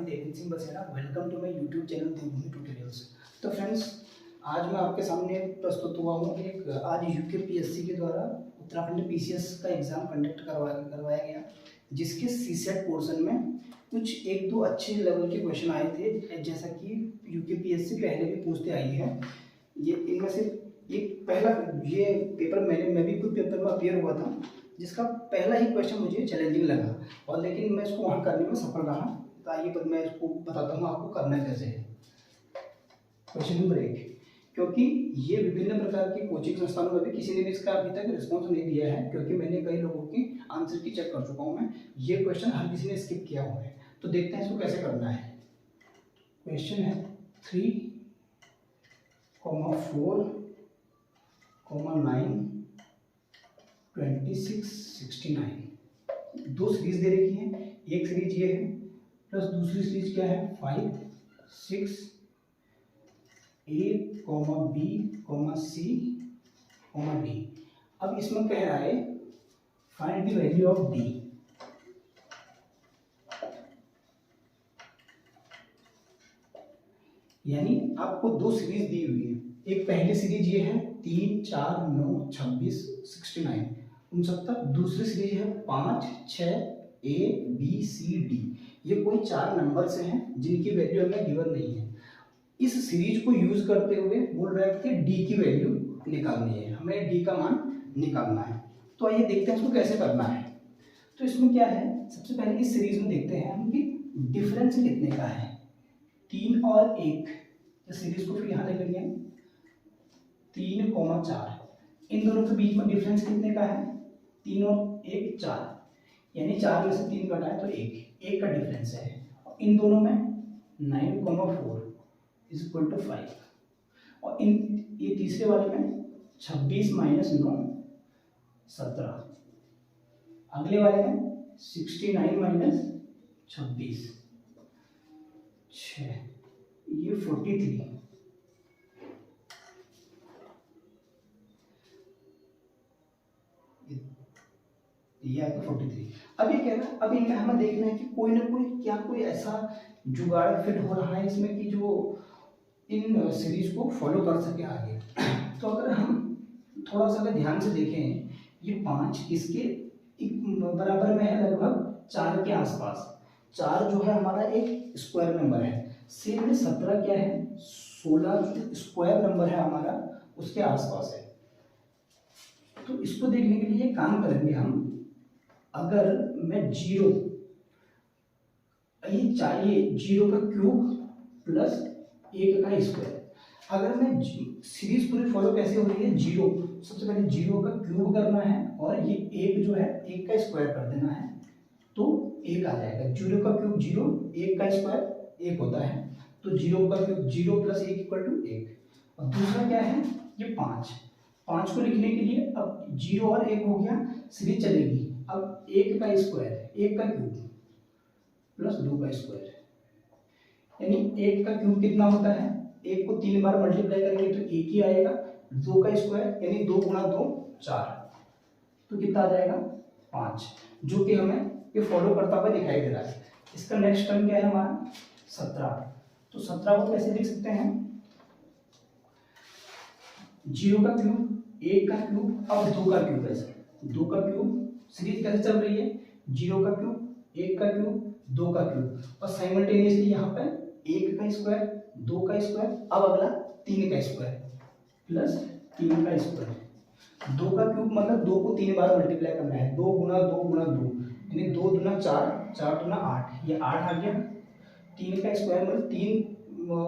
Devendra Singh Basera. Welcome to my YouTube channel Devbhoomi tutorials. तो friends, आज मैं आपके सामने प्रस्तुत हुआ हूँ एक आज यूकेपीएससी के द्वारा उत्तराखंड पीसीएस का एग्ज़ाम कंडक्ट करवाया गया, जिसके सीसेट पोर्शन में कुछ एक दो अच्छे लेवल के क्वेश्चन आए थे, जैसा कि यूकेपीएससी पहले भी पूछते आई है। ये इनमें से एक पहला ये पेपर मैं भी खुद पेपर में अपियर हुआ था, जिसका पहला ही क्वेश्चन मुझे चैलेंजिंग लगा, और लेकिन मैं इसको वहाँ करने में सफल रहा। तो आइए मैं इसको बताता हूँ आपको करना कैसे है। क्वेश्चन नंबर 1, क्योंकि ये विभिन्न प्रकार की कोचिंग संस्थानों में भी किसी ने भी इसका अभी तक रिस्पॉन्स नहीं दिया है, क्योंकि मैंने कई लोगों की आंसर की चेक कर चुका हूँ मैं। ये क्वेश्चन हर किसी ने स्किप किया हुआ है, तो देखते हैं इसको कैसे करना है। क्वेश्चन है 3, 4, 9, 26, 69 दो सीरीज दे रखी है। एक सीरीज ये है प्लस दूसरी सीरीज क्या है 5, 6, A, B, C, D। अब इसमें कह रहा है find the value of D। यानी आपको दो सीरीज दी हुई है। एक पहली सीरीज ये है 3, 4, 9, 26, 69 69। दूसरी सीरीज है 5, 6, A, B, C, D। ये कोई 4 नंबर से हैं जिनकी वैल्यू हमें गिवन नहीं है। इस सीरीज को यूज करते हुए बोल रहा है कि D की वैल्यू निकालनी है, हमें D का मान निकालना है। तो आइए देखते हैं इसको कैसे करना है। तो इसमें क्या है, सबसे पहले इस सीरीज में देखते हैं हम कि डिफरेंस कितने का है। 3 और 1, इस सीरीज को फिर यहाँ ले लेंगे 3, 4। इन दोनों के बीच में डिफरेंस कितने का है 3 और 1, 4। यानी 4 में से 3 घटाए तो 1 का डिफरेंस है। और इन दोनों में 9, 4 इज इक्वल टू 5। और ये तीसरे वाले में 26 माइनस 9 17। अगले वाले में 69 माइनस 26 6, ये 43। ये आएगा 43। अब ये कह रहा है, अब इनमें हमें देखना है कि कोई ना कोई क्या कोई ऐसा जुगाड़ फिट हो रहा है इसमें कि जो इन सीरीज को फॉलो कर सके आगे। तो अगर हम थोड़ा सा अगर ध्यान से देखें, ये 5 इसके बराबर में है लगभग 4 के आसपास। 4 जो है हमारा एक स्क्वायर नंबर है। सेम में 17 क्या है 16 स्क्वायर नंबर है हमारा, उसके आसपास है। तो इसको देखने के लिए काम करेंगे हम। अगर मैं 0 ये चाहिए 0 का क्यूब प्लस 1 का स्क्वायर। अगर मैं सीरीज पूरी फॉलो कैसे हो रही है 0, सबसे पहले 0 का क्यूब करना है और ये 1 जो है 1 का स्क्वायर कर देना है, तो 1 आ जाएगा। 0 का क्यूब 0, 1 का स्क्वायर 1 होता है, तो 0 का क्यूब 0 प्लस 1 इक्वल टू 1। और दूसरा क्या है ये 5 को लिखने के लिए अब 0 और 1 हो गया, सीरीज चलेगी। अब 1 का स्क्वायर 1 का क्यूब प्लस 2 का स्क्वायर, यानी 1 का क्यूब कितना होता है, 1 को 3 बार मल्टीप्लाई करेंगे तो 1 ही आएगा। 2 का स्क्वायर यानी 2 गुणा 2 4, तो कितना आ जाएगा 5, जो कि हमें ये फॉलो करता हुआ दिखाई दे रहा है। इसका नेक्स्ट टर्म क्या है हमारा 17। तो 17 को कैसे लिख सकते हैं 0 का क्यूब 1 का क्यूब अब 2 का क्यूब। ऐसे 2 का क्यूब सीरीज कैसे चल रही है 0 का क्यूब 1 का क्यूब 2 का क्यूब, और साइमल्टेनियसली यहाँ पे 1 का स्क्वायर 2 का स्क्वायर, अब अगला 3 का स्क्वायर प्लस 3 का स्क्वायर। 2 का क्यूब मतलब 2 को 3 बार मल्टीप्लाई करना है, 2 गुना 2 गुना 2 यानी 2 दूना 4, 4 दूना 8, ये 8 आ गया। 3 का स्क्वायर मतलब 3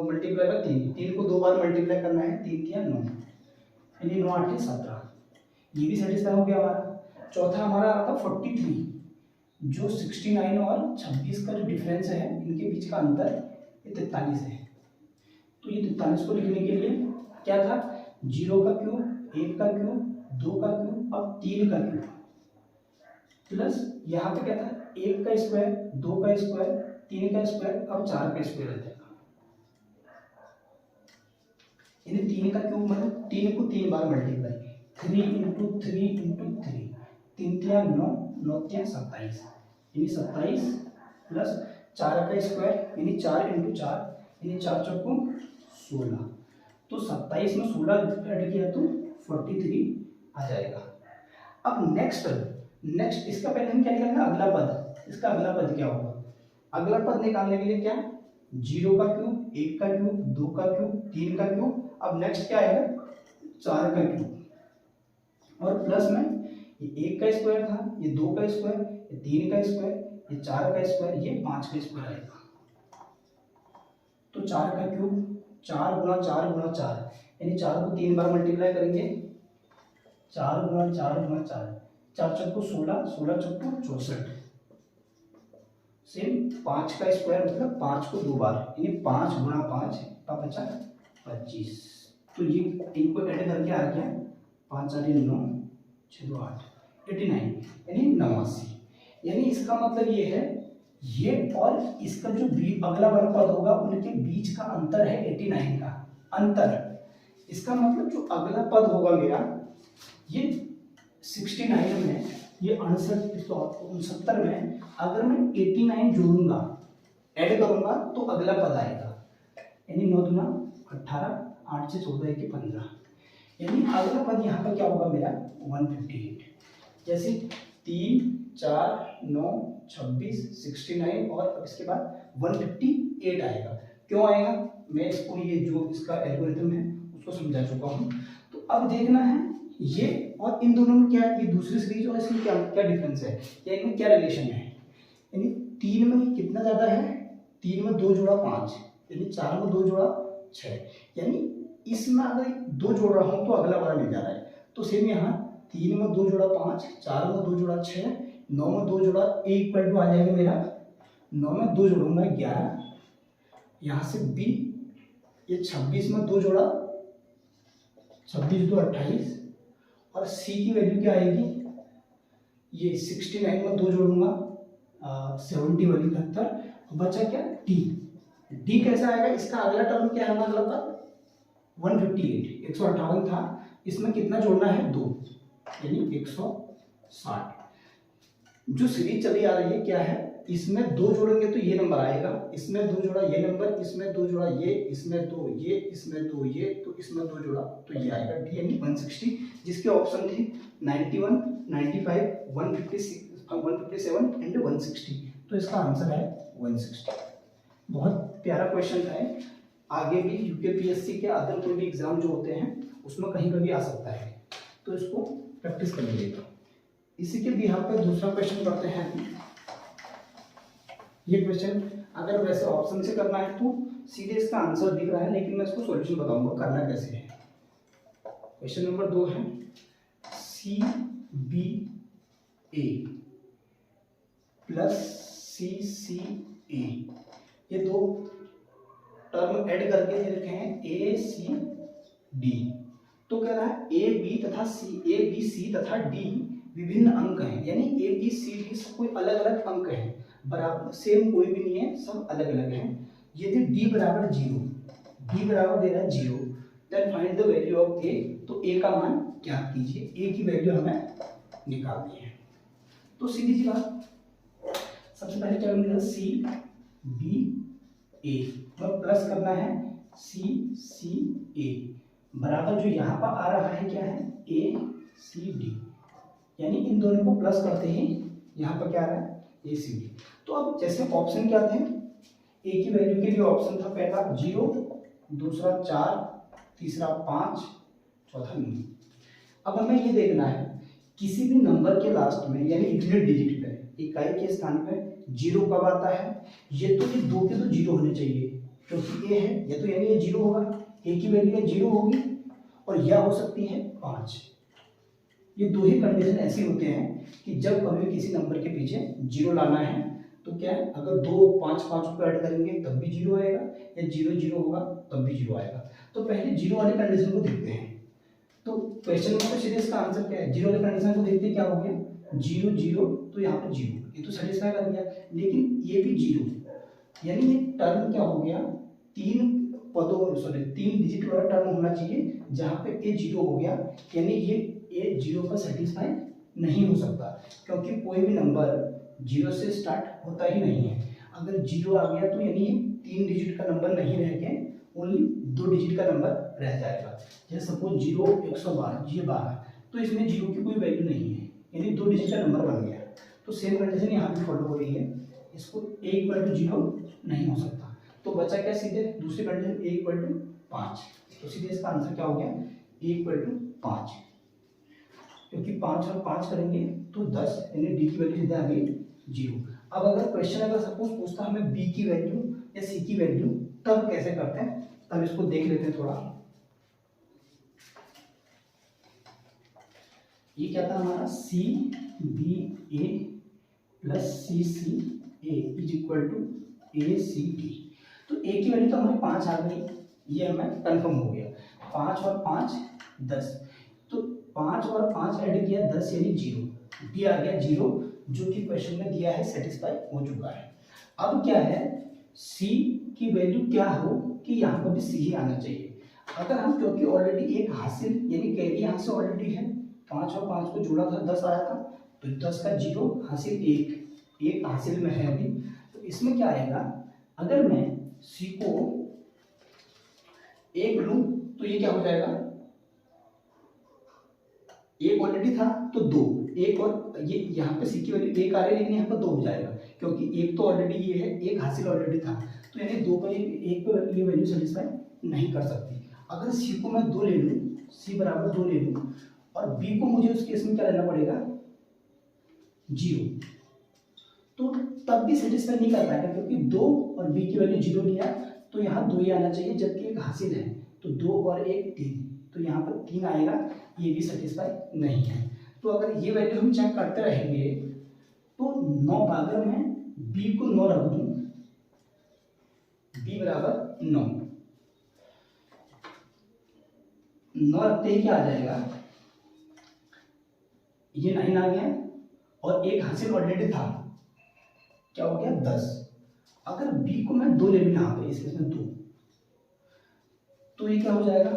मल्टीप्लाई बाय 3 को 2 बार मल्टीप्लाई करना है, 3 किया 9 यानी 9 8 17। ये भी सेटिस्फाई हो गया हमारा। चौथा हमारा आता 43, जो 69 और 26 का जो डिफरेंस है इनके बीच का अंतर ये 43 है। तो ये 43 को लिखने के लिए क्या था 0 का क्यूब 1 का क्यूब 2 का क्यूब अब 3 का क्यूब प्लस यहाँ पे क्या था 1 का स्क्वायर 2 का स्क्वायर 3 का स्क्वायर अब 4 का स्क्वायर आ जाएगा। यानी 3 का क्यूब मतलब 3 को 3 बार मल्टीप्लाई 3 इंटू 3 इंटू 3, 3 3 9 9 3 27, यानी 27 प्लस 4 का स्क्वायर यानी 4 इंटू 4 यानी 4 चौको 16। तो 27 में 16 ऐड किया तो 43 आ जाएगा। अब नेक्स्ट इसका पहले हम क्या निकालेंगे, अगला पद। इसका अगला पद क्या होगा? अगला पद निकालने के लिए क्या, 0 का क्यूब, 1 का क्यूब, 2 का क्यूब, 3 का क्यूब। अब नेक्स्ट क्या आएगा, 4 का क्यूब और प्लस में ये 1 का स्क्वायर था, ये 2 का स्क्वायर, ये 3 का स्क्वायर, ये 4 का स्क्वायर, ये 5 का स्क्वायर आएगा। तो 4 का क्यूब 4 गुना 4 गुना 4 यानी 4 को 3 बार मल्टीप्लाई करेंगे, 4 गुना 4 गुना 4, 4 चौको 16, 16 चौको 64। सेम 5 का स्क्वायर मतलब 5 को 2 बार यानी 5 गुना 5 का बचा 25। तो ये इनको ऐड करके आ गया 5 4 9 6 2 8 89 यानी 89। यानी इसका मतलब ये है, ये और इसका जो अगला वाला पद होगा उनके बीच का अंतर है 89 का अंतर। इसका मतलब जो अगला पद होगा मेरा ये 69 में, ये 69 में अगर मैं 89 जोड़ूंगा, ऐड करूंगा तो अगला पद आएगा यानी 9 दूना 18, 8 से 14 1 15 यानी अगला पद यहाँ पर क्या होगा मेरा 158। जैसे 3 4 9 26 69 और इसके बाद 158 आएगा। क्यों आएगा, मैं इसको ये जो इसका एल्गोरिथम है उसको समझा चुका हूँ। तो अब देखना है ये और इन दोनों में क्या है, ये दूसरी सीरीज और इसमें क्या क्या डिफरेंस है या इनमें क्या रिलेशन है। यानी 3 में कितना ज़्यादा है, 3 में 2 जोड़ा 5 यानी 4 में 2 जोड़ा 6 यानी इसमें अगर 2 जोड़ रहा हूँ तो अगला वाला मिल जा रहा है। तो सेम यहाँ 3 में 2 जोड़ा 5, 4 में 2 जोड़ा 6, 9 में 2 जोड़ा A इक्वल टू आ जाएगा मेरा 9 में 2 जोड़ूंगा 11, यहाँ से B ये 26 में 2 जोड़ा 26 2 28 और C की वैल्यू क्या आएगी, ये 69 में 2 जोड़ूंगा 70 वाली 71। बचा क्या D कैसा आएगा, इसका अगला टर्म क्या है हमारा लगभग 158 158 था, इसमें कितना जोड़ना है 2 यानी 160। जो सीरीज चली आ रही है क्या है, इसमें 2 जोड़ेंगे तो ये नंबर आएगा, इसमें 2 जोड़ा ये नंबर, इसमें 2 जोड़ा ये, इसमें 2 ये, इसमें 2 ये, तो इसमें 2 जोड़ा तो ये आएगा D यानी 160। जिसके ऑप्शन थी 91 95 157 एंड 160, तो इसका आंसर है 160। बहुत प्यारा क्वेश्चन है, आगे भी यूकेपीएससी के अदर कोई भी एग्जाम जो होते हैं उसमें कहीं पर भी आ सकता है, तो इसको प्रैक्टिस कर लीजिएगा। इसी के बिहाफ पे दूसरा क्वेश्चन करते हैं। ये क्वेश्चन अगर वैसे ऑप्शन से करना है तो सीधे इसका आंसर दिख रहा है, लेकिन मैं इसको सॉल्यूशन बताऊंगा करना कैसे है। क्वेश्चन नंबर 2 है CBA प्लस CCA, ये दो टर्म ऐड करके दे रखे हैं ACD। तो कह रहा है ABC तथा D विभिन्न अंक हैं, यानी ABCD सब कोई अलग अलग अंक हैं, बराबर सेम कोई भी नहीं है, सब अलग अलग हैं। यदि D बराबर 0, D बराबर दे रहा है 0, then find the value of A। तो A का मान ज्ञात कीजिए, A की वैल्यू हमें निकालनी है। तो सीधी सी बात, सबसे पहले क्या मिलेगा CBA और प्लस करना है CCA बराबर जो यहाँ पर आ रहा है क्या है ACD, यानी इन दोनों को प्लस करते ही यहाँ पर क्या आ रहा है ACD। तो अब जैसे ऑप्शन क्या थे, A की वैल्यू के लिए ऑप्शन था पहला 0, दूसरा 4, तीसरा 5, चौथा 9। अब हमें ये देखना है किसी भी नंबर के लास्ट में यानी यूनिट डिजिट पे इकाई के स्थान पे 0 कब आता है। ये तो ये 2 के तो 0 होने चाहिए क्योंकि A है, ये तो यानी ये 0 होगा, A की वैल्यू 0 होगी और यह हो सकती है 5। ये दो ही कंडीशन ऐसी होते हैं कि जब कभी किसी नंबर के पीछे 0 लाना है तो क्या है, अगर 2 5 5 को ऐड करेंगे तब भी 0 आएगा, या 0 0 होगा तब भी 0 आएगा। तो पहले 0 वाले कंडीशन को देखते हैं। तो क्वेश्चन नंबर सीरीज का आंसर क्या है, 0 वाले कंडीशन को देखते क्या हो गया 0 0, तो यहाँ पे 0 ये तो सेटिस्फाई कर गया, लेकिन ये भी 0 यानी ये टर्म क्या हो गया 3 डिजिट वाला टर्म होना चाहिए, जहाँ पे ये 0 हो गया, यानी ये 0 पर सेटिस्फाई नहीं हो सकता क्योंकि कोई भी नंबर 0 से स्टार्ट होता ही नहीं है। अगर 0 आ गया तो यानी 3 डिजिट का नंबर नहीं रह के ओनली 2 डिजिट का नंबर रह जाएगा। जैसे सपोज 0 112 ये 12, तो इसमें 0 की कोई वैल्यू नहीं है, यानी 2 डिजिट का नंबर बन गया। तो सेम कंडीशन यहाँ भी फॉलो हो रही है, इसको a इक्वल टू 0 नहीं हो सकता, तो बचा क्या सीधे दूसरी कंडीशन a इक्वल टू 5। तो सीधे इसका आंसर क्या हो गया a इक्वल टू 5, क्योंकि 5 और 5 करेंगे तो 10, यानी d की वैल्यू सीधे आ गई 0। अब अगर क्वेश्चन अगर सपोज पूछता हमें b की वैल्यू या c की वैल्यू, तब कैसे करते हैं, तब इसको देख लेते हैं थोड़ा। ये क्या था हमारा C B A plus C C A is equal to A C D. तो ए की वैल्यू तो हमारी 5 आ गई, ये हमें कंफर्म हो गया। 5 और 5 10, तो 5 और 5 ऐड किया 10 यानी 0, डी आ गया 0, जो कि क्वेश्चन में दिया है सेटिस्फाई हो चुका है। अब क्या है सी की वैल्यू क्या हो कि यहाँ पर भी सी ही आना चाहिए। अगर हम क्योंकि ऑलरेडी एक हासिल यानी कैरी यहाँ से ऑलरेडी है, 5 और 5 को जोड़ा था 10 आया था, तो 10 का 0 हासिल 1 हासिल में है अभी। तो इसमें क्या आएगा, अगर मैं सी को 1 लूं तो ये क्या हो जाएगा, 1 ऑलरेडी था तो 2, 1 और ये यहाँ पे सी की वैल्यू 1 आ रही है, लेकिन यहाँ पर 2 हो जाएगा क्योंकि 1 तो ऑलरेडी ये है, 1 हासिल ऑलरेडी था, तो यानी 2 पर 1 पर ये वैल्यू सेटिस्फाई नहीं कर सकती। अगर सी को मैं 2 ले लूँ, सी बराबर 2 ले लूँ, और बी को मुझे उस केस में क्या लेना पड़ेगा 0, तो तब भी सेटिस्फाई नहीं कर पाएगा क्योंकि 2 और बी की वैल्यू 0 लिया, तो यहाँ 2 ही आना चाहिए, जबकि एक हासिल है, तो 2 और 1 3, तो यहाँ पर 3 आएगा, ये भी सेटिस्फाई नहीं है। तो अगर ये वैल्यू हम चेक करते रहेंगे तो 9 अगर मैं बी को 9 रख दूं, बी बराबर 9 रखते ही क्या आ जाएगा, ये 9 आ गया और एक हासिल ऑलरेडी था, क्या हो गया 10। अगर b को मैं 2 ले लूं यहाँ पे इस केस में 2, तो ये क्या हो जाएगा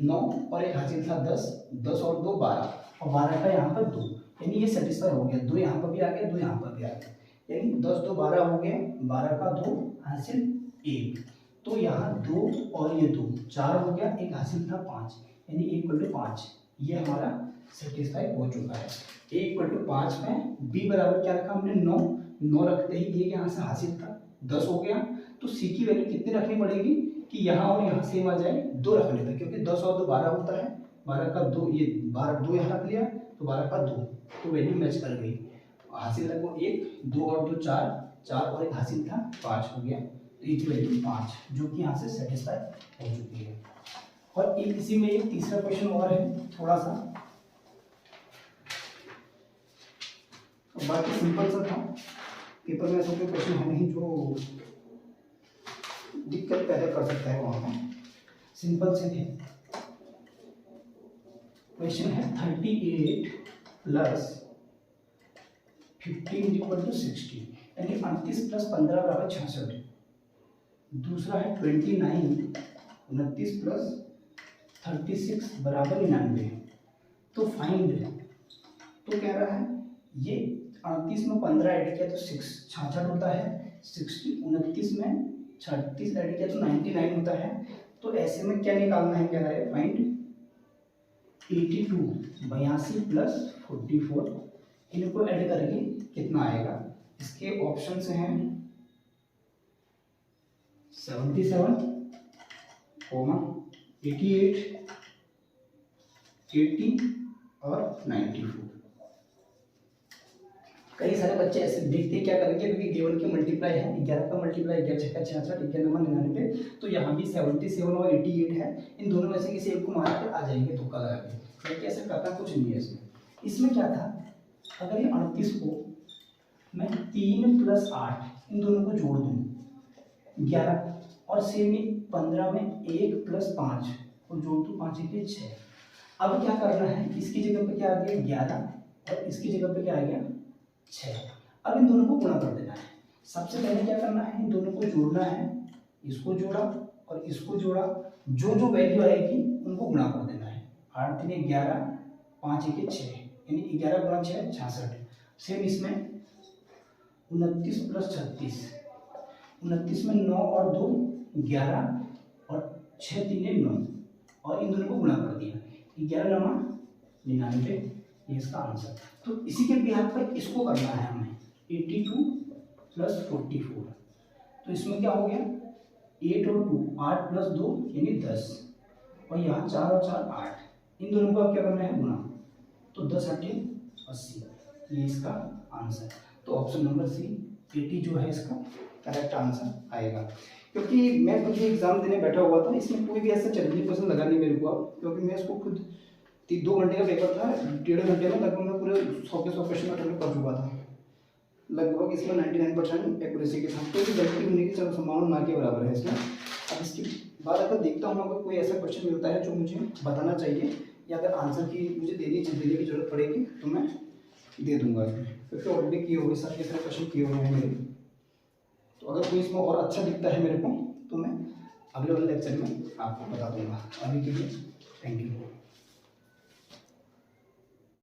9 और एक हासिल था 10, 10 और 2 12, और 12 का यहाँ पर 2, यानी ये सेटिस्फाई हो गया। 2 यहाँ पर भी आ गया, 2 यहाँ पर भी आ गया, यानी 10 2 12 हो गया, 12 का 2 हासिल 1, तो यहाँ 2 और ये 2 4 हो गया, एक हासिल था 5, यानी इक्वल टू 5, ये हमारा सेटिस्फाई हो चुका है। a इक्वल टू 5 में b बराबर क्या रखा हमने 9 रखते ही एक यहाँ से हासिल था 10 हो गया, तो c की वैल्यू कितनी रखनी पड़ेगी कि यहाँ और यहाँ सेम आ जाए, 2 रख लेते हैं क्योंकि 10 और 2 12 होता है, 12 का 2 ये 12 2 यहाँ रख लिया तो 12 का 2, तो वैल्यू मैच कर गई। हासिल रखो 1, 2 और 2 4 और एक हासिल था 5 हो गया, तो इसकी वैल्यू 5, जो कि यहाँ से सेटिस्फाई हो चुकी है। और एक इसी में एक तीसरा क्वेश्चन और है थोड़ा सा, तो बाकी सिंपल सा था, पेपर में ऐसा कोई क्वेश्चन है नहीं जो दिक्कत पैदा कर सकता है, वहाँ पर सिंपल से है। क्वेश्चन है 38 प्लस 15 इक्वल टू 60, यानी 38 प्लस 15 बराबर 66। दूसरा है 29 प्लस 36 बराबर 99। तो फाइंड, तो कह रहा है ये 38 में 15 ऐड किया तो 66 होता है, 29 में 36 ऐड किया तो 99 होता है। तो ऐसे में क्या निकालना है, कह रहा है फाइंड 82 प्लस 44, इनको ऐड करके कितना आएगा। इसके ऑप्शंस हैं 77, 88, 80 और 94। कई सारे बच्चे ऐसे देखते हैं क्या करेंगे, क्योंकि गिवन के मल्टीप्लाई है, 11 का मल्टीप्लाई 11 छक्का 66, 91 99, तो यहाँ भी 77 और 88 है, इन दोनों में से किसी एक को मार के आ जाएंगे तुक्का लगा के। तो ऐसे करना कुछ नहीं है इसमें क्या था, अगर ये 38 को मैं 3 प्लस 8 इन दोनों को जोड़ दूँ 11, और सेम 15 में 1 प्लस 5 को जोड़ दूँ 5 1 6। अब क्या करना है, इसकी जगह पे क्या आ गया 11 और इसकी जगह पे क्या आ गया 6। अब इन दोनों को गुणा कर देना है। सबसे पहले क्या करना है, इन दोनों को जोड़ना है, इसको जोड़ा और इसको जोड़ा, जो जो वैल्यू आएगी उनको गुणा कर देना है। 8 3 11, 5 1 6, यानी 11 गुणा 6 66। सेम इसमें 29 प्लस 36, 29 में 9 और 2 11 और 6 3 9 और इन दोनों को गुणा कर दिया, 11 9 99, ये इसका आंसर। तो इसी के बिहार पर इसको करना है हमें 82 प्लस 44। तो इसमें क्या हो गया 8 और 2 8 प्लस 2 यानी 10 और यहाँ 4 और 4 8, इन दोनों को अब क्या करना है गुणा, तो 10 8 80, ये इसका आंसर। तो ऑप्शन नंबर सी 80 जो है इसका करेक्ट आंसर आएगा। क्योंकि मैं खुद ही एग्जाम देने बैठा हुआ था, इसमें कोई भी ऐसा चैलेंजिंग क्वेश्चन लगा नहीं मेरे को अब, क्योंकि मैं इसको खुद 2 घंटे का पेपर था, 1.5 घंटे में लगभग मैं पूरे 100 के 100 क्वेश्चन अटेम्प्ट कर चुका था लगभग। इसमें 99% एक्यूरेसी के साथ, कोई भी गलती होने की संभावना ना के बराबर है इसमें। अब इसके बाद अगर देखता हूँ अगर कोई ऐसा क्वेश्चन मिलता है जो मुझे बताना चाहिए या अगर आंसर की मुझे देने की जरूरत पड़ेगी तो मैं दे दूंगा इसमें, क्योंकि ऑलरेडी किए हुए सारे क्वेश्चन किए हुए हैं मेरे। तो अगर कोई इसमें और अच्छा दिखता है मेरे को तो मैं अगले वाले लेक्चर में आपको बता दूंगा। अभी के लिए थैंक यू।